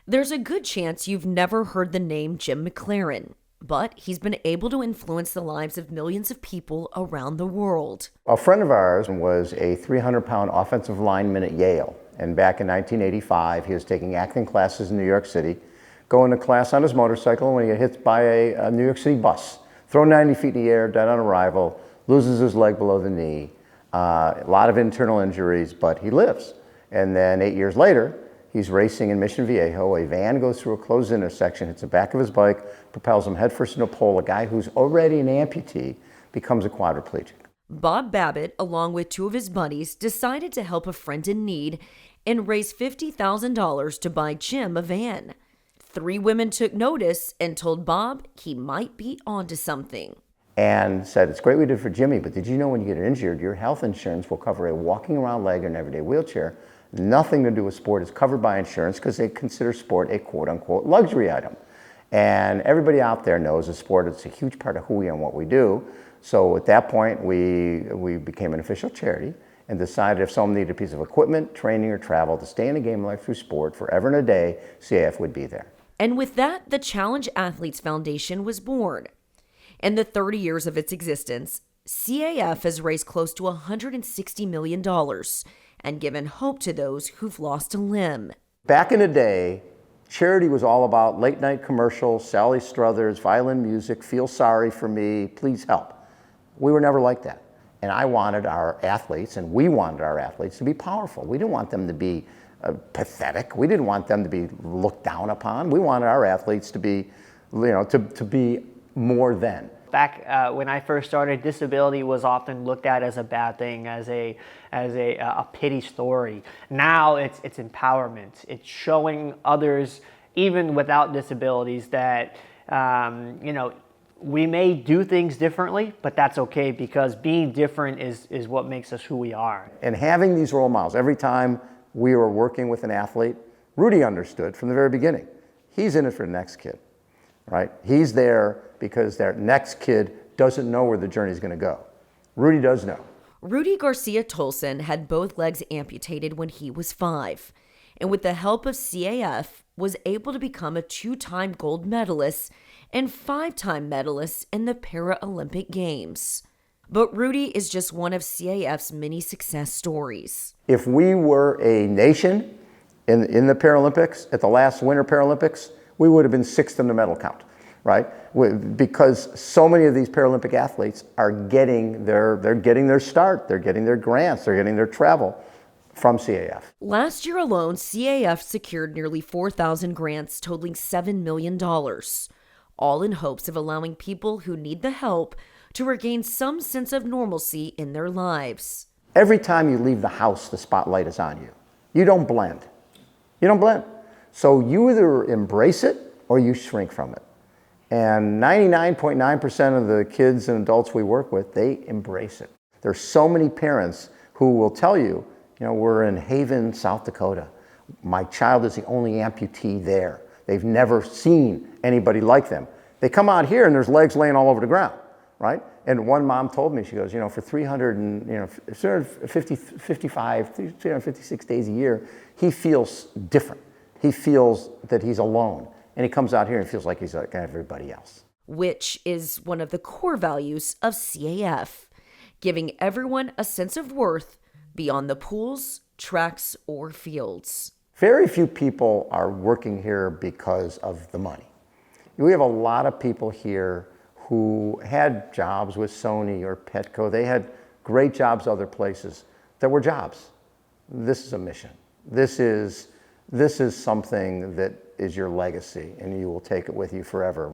There's a good chance you've never heard the name Jim McLaren, but he's been able to influence the lives of millions of people around the world. A friend of ours was a 300-pound offensive lineman at Yale, and back in 1985, he was taking acting classes in New York City, going to class on his motorcycle when he got hit by a New York City bus, thrown 90 feet in the air, dead on arrival, loses his leg below the knee, a lot of internal injuries, but he lives. And then 8 years later, he's racing in Mission Viejo. A van goes through a closed intersection, hits the back of his bike, propels him headfirst into a pole. A guy who's already an amputee becomes a quadriplegic. Bob Babbitt, along with two of his buddies, decided to help a friend in need and raise $50,000 to buy Jim a van. 3 women took notice and told Bob he might be onto something. And said, it's great we did for Jimmy, but did you know when you get injured, your health insurance will cover a walking around leg or an everyday wheelchair. Nothing to do with sport is covered by insurance because they consider sport a quote-unquote luxury item. And everybody out there knows that sport is a huge part of who we are and what we do. So at that point, we became an official charity and decided if someone needed a piece of equipment, training, or travel to stay in the game of life through sport forever and a day, CAF would be there. And with that, the Challenge Athletes Foundation was born. In the 30 years of its existence, CAF has raised close to $160 million and given hope to those who've lost a limb. Back in the day, charity was all about late night commercials, Sally Struthers, violin music, feel sorry for me, please help. We were never like that. And I wanted our athletes, and we wanted our athletes to be powerful. We didn't want them to be pathetic. We didn't want them to be looked down upon. We wanted our athletes to be, to be more than. Back when I first started, disability was often looked at as a bad thing, as a pity story. Now it's empowerment. It's showing others, even without disabilities, that we may do things differently, but that's okay because being different is what makes us who we are. And having these role models, every time we were working with an athlete, Rudy understood from the very beginning. He's in it for the next kid, right? He's there because their next kid doesn't know where the journey's going to go. Rudy does know. Rudy Garcia Tolson had both legs amputated when he was 5, and with the help of CAF, was able to become a 2-time gold medalist and 5-time medalist in the Paralympic Games. But Rudy is just one of CAF's many success stories. If we were a nation in the Paralympics, at the last Winter Paralympics, we would have been 6th in the medal count, right? Because so many of these Paralympic athletes are getting they're getting their start, they're getting their grants, they're getting their travel from CAF. Last year alone, CAF secured nearly 4,000 grants totaling $7 million, all in hopes of allowing people who need the help to regain some sense of normalcy in their lives. Every time you leave the house, the spotlight is on you. You don't blend. You don't blend. So you either embrace it or you shrink from it. And 99.9% of the kids and adults we work with, they embrace it. There's so many parents who will tell you, we're in Haven, South Dakota. My child is the only amputee there. They've never seen anybody like them. They come out here and there's legs laying all over the ground, right? And one mom told me, she goes, for 356 days a year, he feels different. He feels that he's alone. And he comes out here and feels like he's like everybody else. Which is one of the core values of CAF, giving everyone a sense of worth beyond the pools, tracks, or fields. Very few people are working here because of the money. We have a lot of people here who had jobs with Sony or Petco. They had great jobs other places that were jobs. This is a mission. This is something that is your legacy, and you will take it with you forever.